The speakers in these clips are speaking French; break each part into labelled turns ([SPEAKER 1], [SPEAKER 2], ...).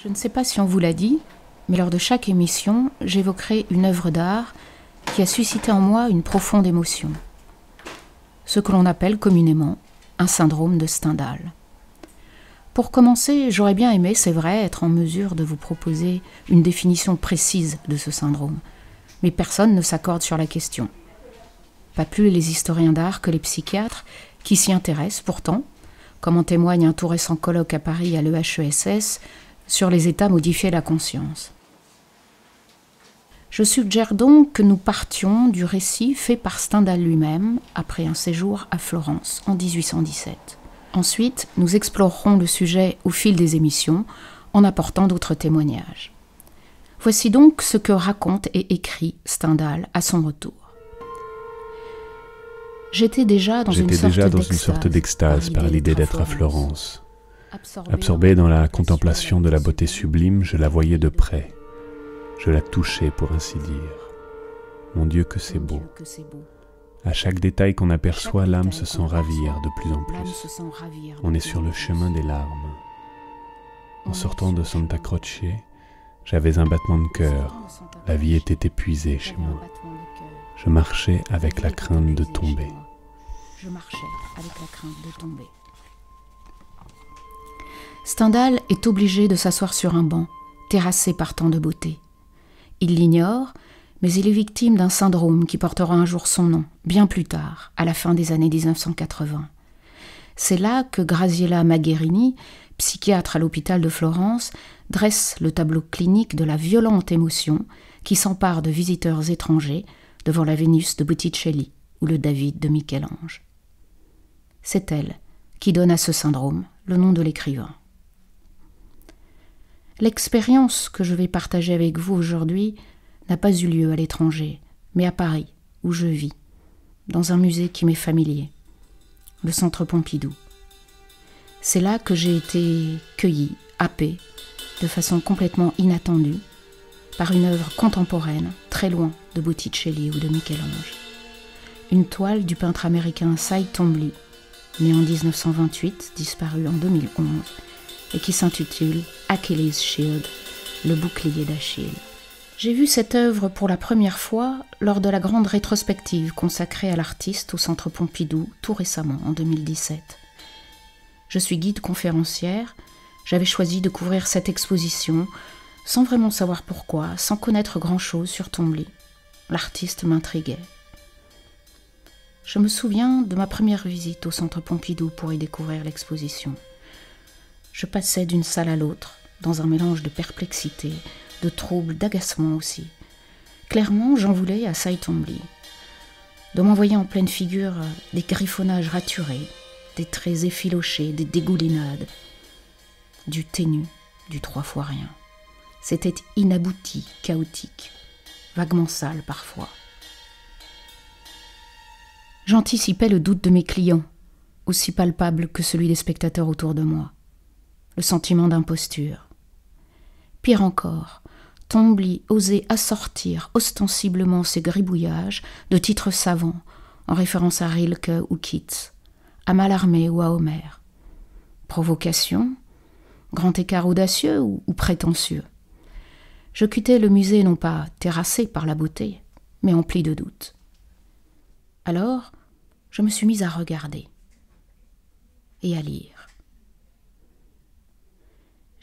[SPEAKER 1] Je ne sais pas si on vous l'a dit, mais lors de chaque émission, j'évoquerai une œuvre d'art qui a suscité en moi une profonde émotion. Ce que l'on appelle communément un syndrome de Stendhal. Pour commencer, j'aurais bien aimé, c'est vrai, être en mesure de vous proposer une définition précise de ce syndrome, mais personne ne s'accorde sur la question. Pas plus les historiens d'art que les psychiatres, qui s'y intéressent pourtant, comme en témoigne un tout récent colloque à Paris à l'EHESS sur les états modifiés de la conscience. Je suggère donc que nous partions du récit fait par Stendhal lui-même après un séjour à Florence en 1817. Ensuite, nous explorerons le sujet au fil des émissions en apportant d'autres témoignages. Voici donc ce que raconte et écrit Stendhal à son retour. J'étais déjà dans une sorte d'extase par l'idée d'être à Florence.
[SPEAKER 2] Absorbé dans la contemplation de la beauté sublime, je la voyais de près. Je la touchais, pour ainsi dire. Mon Dieu, que c'est beau. À chaque détail qu'on aperçoit, l'âme se sent ravir de plus en plus. On est sur le chemin des larmes. En sortant de Santa Croce, j'avais un battement de cœur. La vie était épuisée chez moi. Je marchais avec la crainte de tomber.
[SPEAKER 1] Stendhal est obligé de s'asseoir sur un banc, terrassé par tant de beauté. Il l'ignore, mais il est victime d'un syndrome qui portera un jour son nom, bien plus tard, à la fin des années 1980. C'est là que Graziella Magherini, psychiatre à l'hôpital de Florence, dresse le tableau clinique de la violente émotion qui s'empare de visiteurs étrangers devant la Vénus de Botticelli ou le David de Michel-Ange. C'est elle qui donne à ce syndrome le nom de l'écrivain. L'expérience que je vais partager avec vous aujourd'hui n'a pas eu lieu à l'étranger, mais à Paris, où je vis, dans un musée qui m'est familier, le Centre Pompidou. C'est là que j'ai été cueillie, happée, de façon complètement inattendue, par une œuvre contemporaine, très loin de Botticelli ou de Michel-Ange. Une toile du peintre américain Cy Twombly, né en 1928, disparu en 2011, et qui s'intitule Achilles Shield, le bouclier d'Achille. J'ai vu cette œuvre pour la première fois lors de la grande rétrospective consacrée à l'artiste au Centre Pompidou tout récemment, en 2017. Je suis guide conférencière, j'avais choisi de couvrir cette exposition sans vraiment savoir pourquoi, sans connaître grand-chose sur Twombly. L'artiste m'intriguait. Je me souviens de ma première visite au Centre Pompidou pour y découvrir l'exposition. Je passais d'une salle à l'autre, dans un mélange de perplexité, de trouble, d'agacement aussi. Clairement, j'en voulais à Cy Twombly, de m'envoyer en pleine figure des griffonnages raturés, des traits effilochés, des dégoulinades, du ténu, du trois fois rien. C'était inabouti, chaotique, vaguement sale parfois. J'anticipais le doute de mes clients, aussi palpable que celui des spectateurs autour de moi. Le sentiment d'imposture. Pire encore, Twombly osait assortir ostensiblement ses gribouillages de titres savants, en référence à Rilke ou Keats, à Mallarmé ou à Homère. Provocation, grand écart audacieux ou prétentieux. Je quittais le musée non pas terrassé par la beauté, mais empli de doutes. Alors, je me suis mise à regarder et à lire.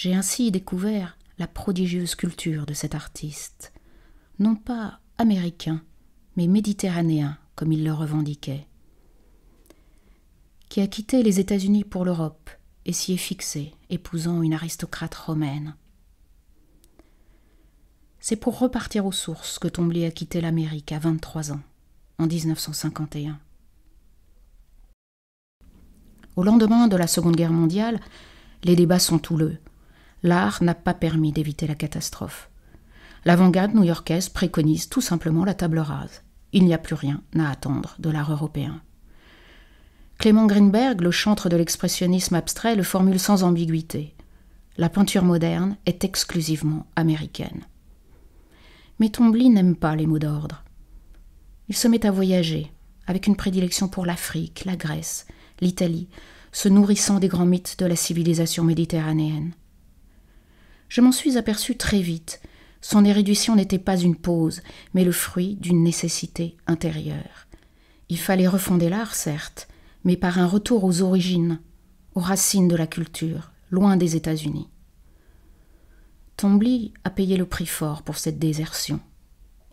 [SPEAKER 1] J'ai ainsi découvert la prodigieuse culture de cet artiste, non pas américain, mais méditerranéen, comme il le revendiquait, qui a quitté les États-Unis pour l'Europe et s'y est fixé, épousant une aristocrate romaine. C'est pour repartir aux sources que Twombly a quitté l'Amérique à 23 ans, en 1951. Au lendemain de la Seconde Guerre mondiale, les débats sont houleux. L'art n'a pas permis d'éviter la catastrophe. L'avant-garde new-yorkaise préconise tout simplement la table rase. Il n'y a plus rien à attendre de l'art européen. Clément Greenberg, le chantre de l'expressionnisme abstrait, le formule sans ambiguïté. La peinture moderne est exclusivement américaine. Mais Twombly n'aime pas les mots d'ordre. Il se met à voyager, avec une prédilection pour l'Afrique, la Grèce, l'Italie, se nourrissant des grands mythes de la civilisation méditerranéenne. Je m'en suis aperçu très vite. Son érudition n'était pas une pose, mais le fruit d'une nécessité intérieure. Il fallait refonder l'art, certes, mais par un retour aux origines, aux racines de la culture, loin des États-Unis. Twombly a payé le prix fort pour cette désertion.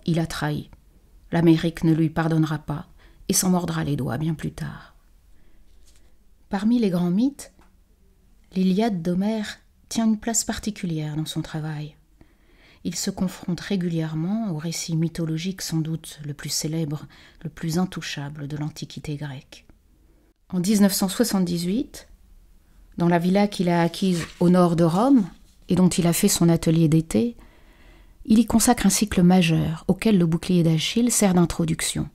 [SPEAKER 1] Il a trahi. L'Amérique ne lui pardonnera pas et s'en mordra les doigts bien plus tard. Parmi les grands mythes, l'Iliade d'Homère tient une place particulière dans son travail. Il se confronte régulièrement au récit mythologique sans doute le plus célèbre, le plus intouchable de l'Antiquité grecque. En 1978, dans la villa qu'il a acquise au nord de Rome et dont il a fait son atelier d'été, il y consacre un cycle majeur auquel le bouclier d'Achille sert d'introduction.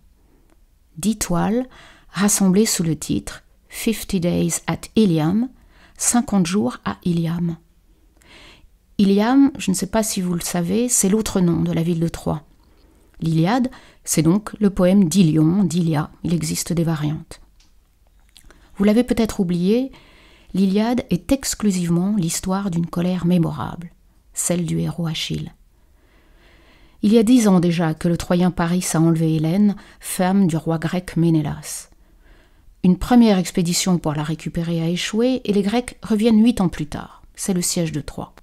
[SPEAKER 1] 10 toiles rassemblées sous le titre « 50 Days at Ilium », 50 jours à Iliam. Iliam, je ne sais pas si vous le savez, c'est l'autre nom de la ville de Troie. L'Iliade, c'est donc le poème d'Ilion, d'Ilia, il existe des variantes. Vous l'avez peut-être oublié, l'Iliade est exclusivement l'histoire d'une colère mémorable, celle du héros Achille. Il y a 10 ans déjà que le Troyen Paris a enlevé Hélène, femme du roi grec Ménélas. Une première expédition pour la récupérer a échoué et les Grecs reviennent 8 ans plus tard. C'est le siège de Troie.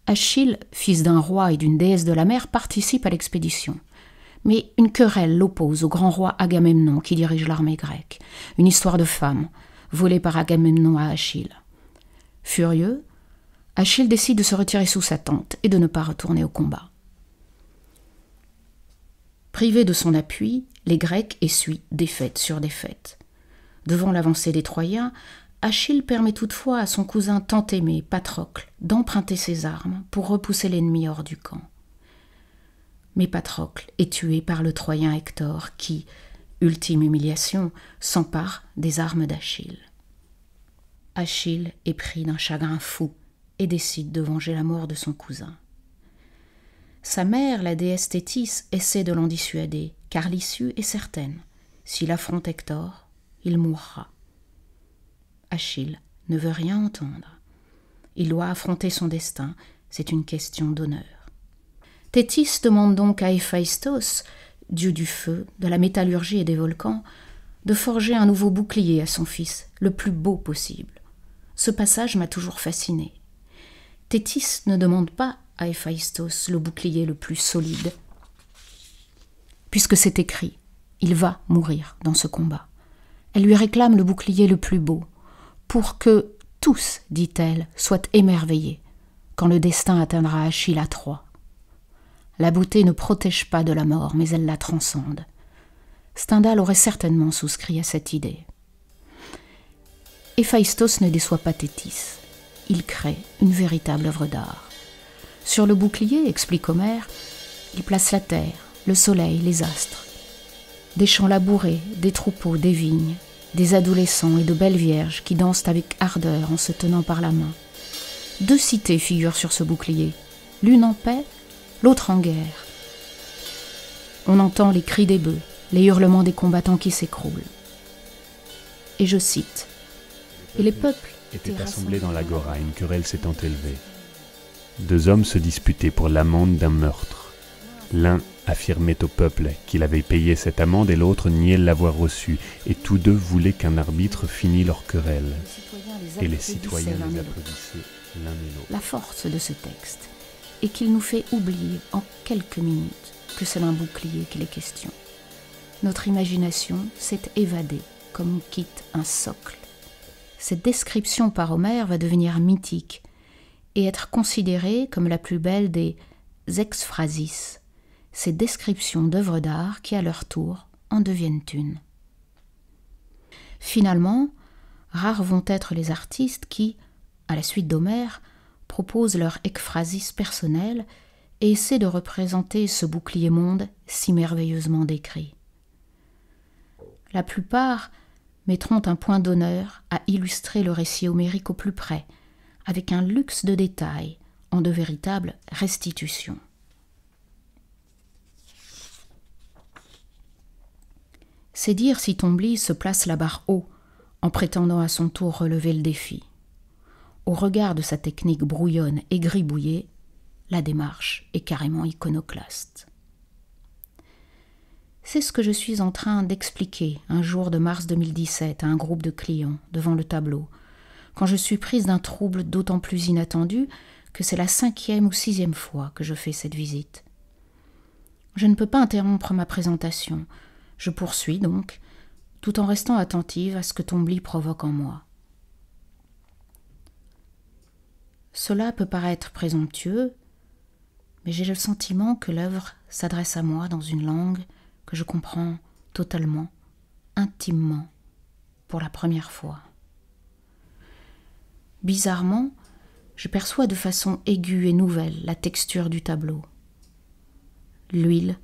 [SPEAKER 1] Achille, fils d'un roi et d'une déesse de la mer, participe à l'expédition. Mais une querelle l'oppose au grand roi Agamemnon qui dirige l'armée grecque. Une histoire de femme, volée par Agamemnon à Achille. Furieux, Achille décide de se retirer sous sa tente et de ne pas retourner au combat. Privés de son appui, les Grecs essuient défaite sur défaite. Devant l'avancée des Troyens, Achille permet toutefois à son cousin tant aimé, Patrocle, d'emprunter ses armes pour repousser l'ennemi hors du camp. Mais Patrocle est tué par le Troyen Hector qui, ultime humiliation, s'empare des armes d'Achille. Achille est pris d'un chagrin fou et décide de venger la mort de son cousin. Sa mère, la déesse Thétis, essaie de l'en dissuader, car l'issue est certaine. S'il affronte Hector, il mourra. Achille ne veut rien entendre. Il doit affronter son destin, c'est une question d'honneur. Thétis demande donc à Héphaïstos, dieu du feu, de la métallurgie et des volcans, de forger un nouveau bouclier à son fils, le plus beau possible. Ce passage m'a toujours fasciné. Thétis ne demande pas à Héphaïstos le bouclier le plus solide, puisque c'est écrit, il va mourir dans ce combat. Elle lui réclame le bouclier le plus beau, pour que tous, dit-elle, soient émerveillés quand le destin atteindra Achille à Troie. La beauté ne protège pas de la mort, mais elle la transcende. Stendhal aurait certainement souscrit à cette idée. Héphaïstos ne déçoit pas Thétis. Il crée une véritable œuvre d'art. Sur le bouclier, explique Homère, il place la terre, le soleil, les astres. Des champs labourés, des troupeaux, des vignes, des adolescents et de belles vierges qui dansent avec ardeur en se tenant par la main. 2 cités figurent sur ce bouclier, l'une en paix, l'autre en guerre. On entend les cris des bœufs, les hurlements des combattants qui s'écroulent. Et je cite, « Et les peuples
[SPEAKER 2] étaient assemblés dans l'agora, une querelle s'étant élevée. 2 hommes se disputaient pour l'amende d'un meurtre. L'un affirmait au peuple qu'il avait payé cette amende et l'autre niait l'avoir reçue, et tous 2 voulaient qu'un arbitre finît leur querelle. Et les citoyens les applaudissaient l'un et l'autre. »
[SPEAKER 1] La force de ce texte est qu'il nous fait oublier en quelques minutes que c'est d'un bouclier qu'il est question. Notre imagination s'est évadée comme on quitte un socle. Cette description par Homère va devenir mythique et être considérée comme la plus belle des exphrasis, ces descriptions d'œuvres d'art qui, à leur tour, en deviennent une. Finalement, rares vont être les artistes qui, à la suite d'Homère, proposent leur ekphrasis personnelle et essaient de représenter ce bouclier monde si merveilleusement décrit. La plupart mettront un point d'honneur à illustrer le récit homérique au plus près, avec un luxe de détails, en de véritables restitutions. C'est dire si Twombly se place la barre haut, en prétendant à son tour relever le défi. au regard de sa technique brouillonne et gribouillée, la démarche est carrément iconoclaste. C'est ce que je suis en train d'expliquer un jour de mars 2017 à un groupe de clients devant le tableau, quand je suis prise d'un trouble d'autant plus inattendu que c'est la 5e ou 6e fois que je fais cette visite. Je ne peux pas interrompre ma présentation. Je poursuis donc, tout en restant attentive à ce que Tombly provoque en moi. Cela peut paraître présomptueux, mais j'ai le sentiment que l'œuvre s'adresse à moi dans une langue que je comprends totalement, intimement, pour la première fois. Bizarrement, je perçois de façon aiguë et nouvelle la texture du tableau. L'huile,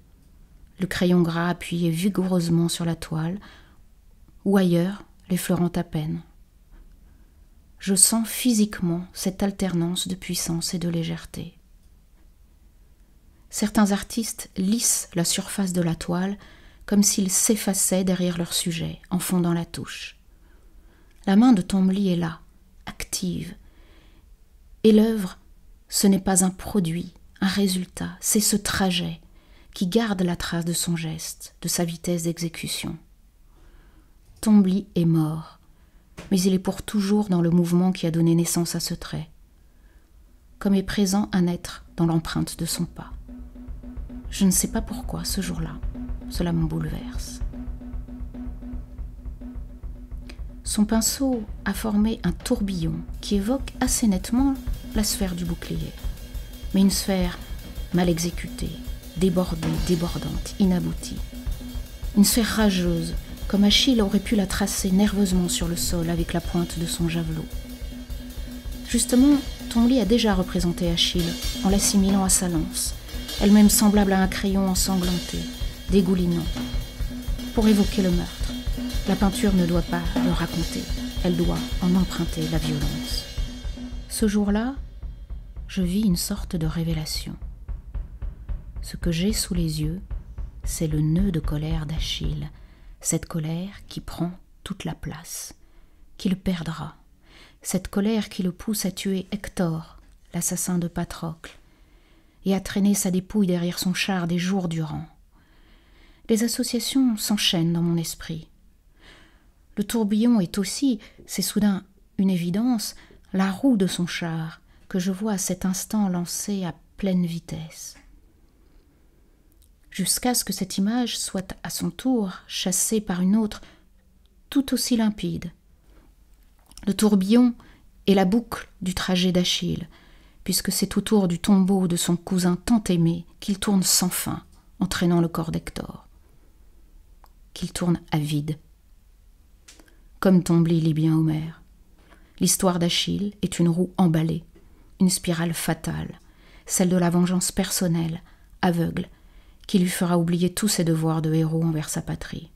[SPEAKER 1] le crayon gras appuyé vigoureusement sur la toile, ou ailleurs, l'effleurant à peine. Je sens physiquement cette alternance de puissance et de légèreté. Certains artistes lissent la surface de la toile comme s'ils s'effaçaient derrière leur sujet en fondant la touche. La main de Tombly est là, active. Et l'œuvre, ce n'est pas un produit, un résultat, c'est ce trajet qui garde la trace de son geste, de sa vitesse d'exécution. Tombly est mort, mais il est pour toujours dans le mouvement qui a donné naissance à ce trait, comme est présent un être dans l'empreinte de son pas. Je ne sais pas pourquoi, ce jour-là, cela me bouleverse. Son pinceau a formé un tourbillon qui évoque assez nettement la sphère du bouclier, mais une sphère mal exécutée, débordée, débordante, inaboutie. Une sphère rageuse, comme Achille aurait pu la tracer nerveusement sur le sol avec la pointe de son javelot. Justement, Tombly a déjà représenté Achille en l'assimilant à sa lance, elle-même semblable à un crayon ensanglanté, dégoulinant. Pour évoquer le meurtre, la peinture ne doit pas le raconter, elle doit en emprunter la violence. Ce jour-là, je vis une sorte de révélation. Ce que j'ai sous les yeux, c'est le nœud de colère d'Achille, cette colère qui prend toute la place, qui le perdra, cette colère qui le pousse à tuer Hector, l'assassin de Patrocle, et à traîner sa dépouille derrière son char des jours durant. Les associations s'enchaînent dans mon esprit. Le tourbillon est aussi, c'est soudain une évidence, la roue de son char, que je vois à cet instant lancée à pleine vitesse. Jusqu'à ce que cette image soit à son tour chassée par une autre tout aussi limpide. Le tourbillon est la boucle du trajet d'Achille, puisque c'est autour du tombeau de son cousin tant aimé qu'il tourne sans fin, entraînant le corps d'Hector. Qu'il tourne à vide. Comme Tombly lit bien Homère, l'histoire d'Achille est une roue emballée, une spirale fatale, celle de la vengeance personnelle, aveugle, qui lui fera oublier tous ses devoirs de héros envers sa patrie.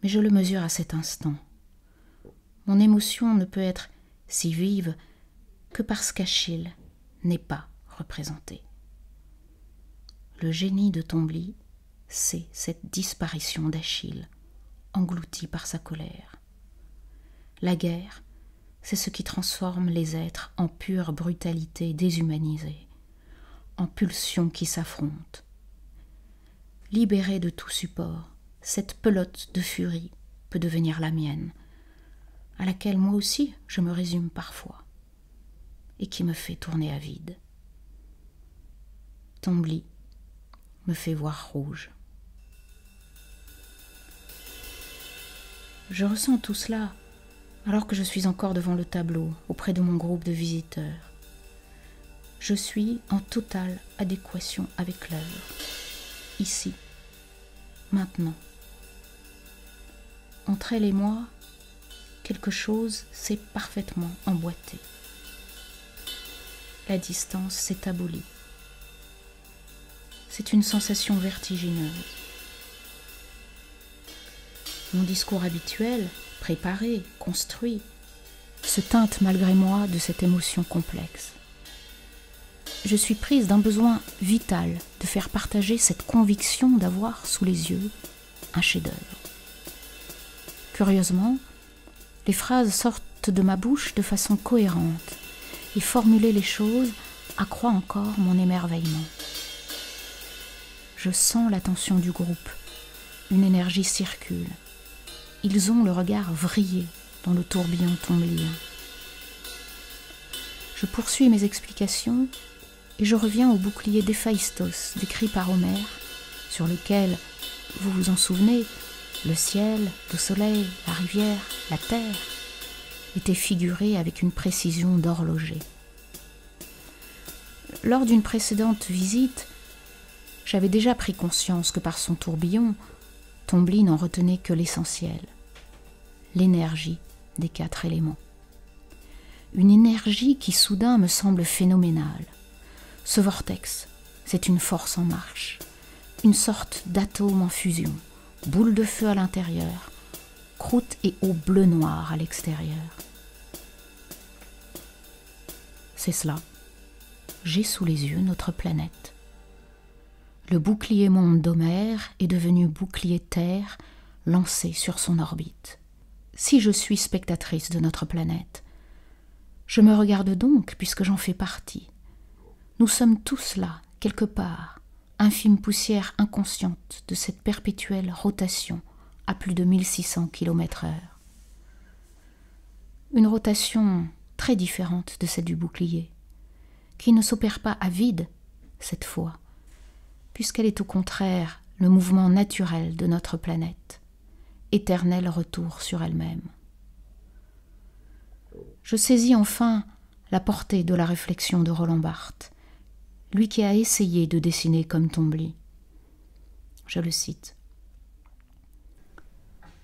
[SPEAKER 1] Mais je le mesure à cet instant. Mon émotion ne peut être si vive que parce qu'Achille n'est pas représenté. Le génie de Tombly, c'est cette disparition d'Achille, englouti par sa colère. La guerre, c'est ce qui transforme les êtres en pure brutalité déshumanisée, en pulsions qui s'affrontent. Libérée de tout support, cette pelote de furie peut devenir la mienne, à laquelle moi aussi je me résume parfois, et qui me fait tourner à vide. Tombly me fait voir rouge. Je ressens tout cela alors que je suis encore devant le tableau, auprès de mon groupe de visiteurs. Je suis en totale adéquation avec l'œuvre, ici, maintenant. Entre elle et moi, quelque chose s'est parfaitement emboîté. La distance s'est abolie. C'est une sensation vertigineuse. Mon discours habituel, préparé, construit, se teinte malgré moi de cette émotion complexe. Je suis prise d'un besoin vital de faire partager cette conviction d'avoir sous les yeux un chef-d'œuvre. Curieusement, les phrases sortent sortent de ma bouche de façon cohérente, et formuler les choses accroît encore mon émerveillement. Je sens l'attention du groupe, une énergie circule. Ils ont le regard vrillé dans le tourbillon tomblien. Je poursuis mes explications et je reviens au bouclier d'Héphaïstos décrit par Homère, sur lequel, vous vous en souvenez, le ciel, le soleil, la rivière, la terre étaient figurés avec une précision d'horloger. Lors d'une précédente visite, j'avais déjà pris conscience que par son tourbillon, Tombly n'en retenait que l'essentiel, l'énergie des 4 éléments. Une énergie qui soudain me semble phénoménale. Ce vortex, c'est une force en marche, une sorte d'atome en fusion, boule de feu à l'intérieur, croûte et eau bleu-noir à l'extérieur. C'est cela. J'ai sous les yeux notre planète. Le bouclier monde d'Homère est devenu bouclier Terre lancé sur son orbite. Si je suis spectatrice de notre planète, je me regarde donc puisque j'en fais partie. Nous sommes tous là, quelque part, infime poussière inconsciente de cette perpétuelle rotation à plus de 1600 km/h. Une rotation très différente de celle du bouclier, qui ne s'opère pas à vide cette fois, puisqu'elle est au contraire le mouvement naturel de notre planète, éternel retour sur elle-même. Je saisis enfin la portée de la réflexion de Roland Barthes, lui qui a essayé de dessiner comme Tombly. Je le cite.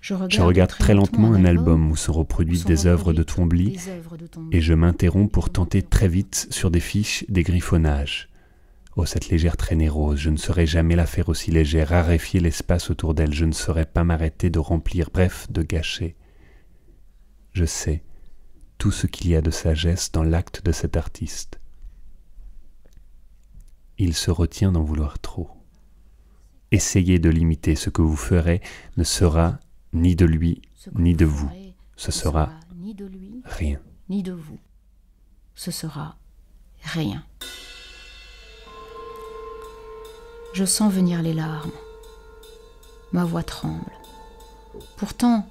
[SPEAKER 1] Je regarde très lentement un album où sont reproduites des œuvres de Tombly
[SPEAKER 2] et je m'interromps pour tenter très vite sur des fiches des griffonnages. Oh, cette légère traînée rose, je ne saurais jamais la faire aussi légère, raréfier l'espace autour d'elle, je ne saurais pas m'arrêter de remplir, bref, de gâcher. Je sais tout ce qu'il y a de sagesse dans l'acte de cet artiste. Il se retient d'en vouloir trop. Essayez de l'imiter, ce que vous ferez ne sera ni de lui, ni de vous. Ce sera rien.
[SPEAKER 1] Ni de vous. Ce sera rien. Je sens venir les larmes. Ma voix tremble. Pourtant,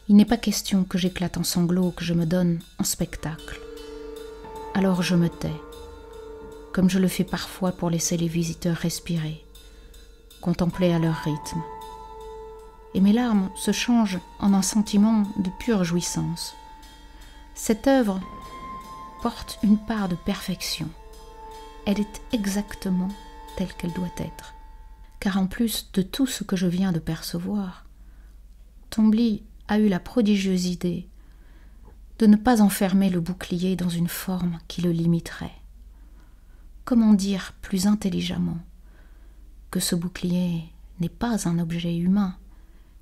[SPEAKER 1] il n'est pas question que j'éclate en sanglots, que je me donne en spectacle. Alors je me tais, comme je le fais parfois pour laisser les visiteurs respirer, contempler à leur rythme. Et mes larmes se changent en un sentiment de pure jouissance. Cette œuvre porte une part de perfection. Elle est exactement telle qu'elle doit être. Car en plus de tout ce que je viens de percevoir, Tombly a eu la prodigieuse idée de ne pas enfermer le bouclier dans une forme qui le limiterait. Comment dire plus intelligemment que ce bouclier n'est pas un objet humain,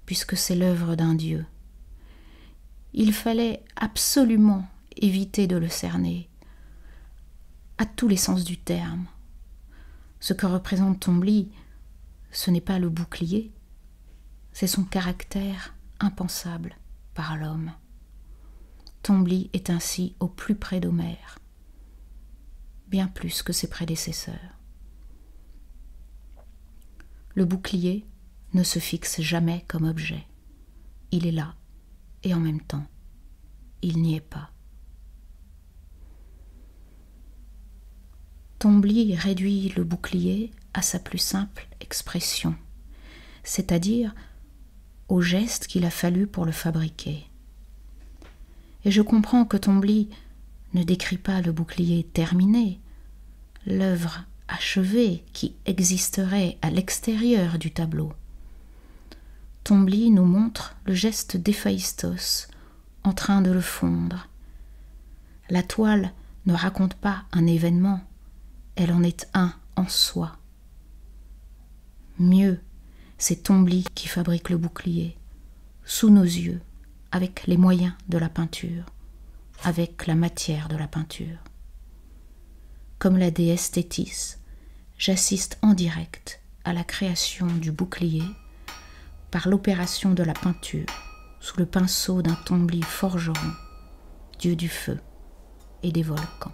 [SPEAKER 1] puisque c'est l'œuvre d'un dieu. Il fallait absolument éviter de le cerner, à tous les sens du terme. Ce que représente Tombly, ce n'est pas le bouclier, c'est son caractère impensable par l'homme. Tombly est ainsi au plus près d'Homère, bien plus que ses prédécesseurs. Le bouclier ne se fixe jamais comme objet. Il est là, et en même temps, il n'y est pas. Tombly réduit le bouclier à sa plus simple expression, c'est-à-dire au geste qu'il a fallu pour le fabriquer. Et je comprends que Tombly ne décrit pas le bouclier terminé, l'œuvre achevée qui existerait à l'extérieur du tableau. Tombly nous montre le geste d'Héphaïstos en train de le fondre. La toile ne raconte pas un événement, elle en est un en soi. Mieux, c'est Tombly qui fabrique le bouclier, sous nos yeux, avec les moyens de la peinture, avec la matière de la peinture. Comme la déesse Thétis, j'assiste en direct à la création du bouclier par l'opération de la peinture sous le pinceau d'un Tombly forgeron dieu du feu et des volcans.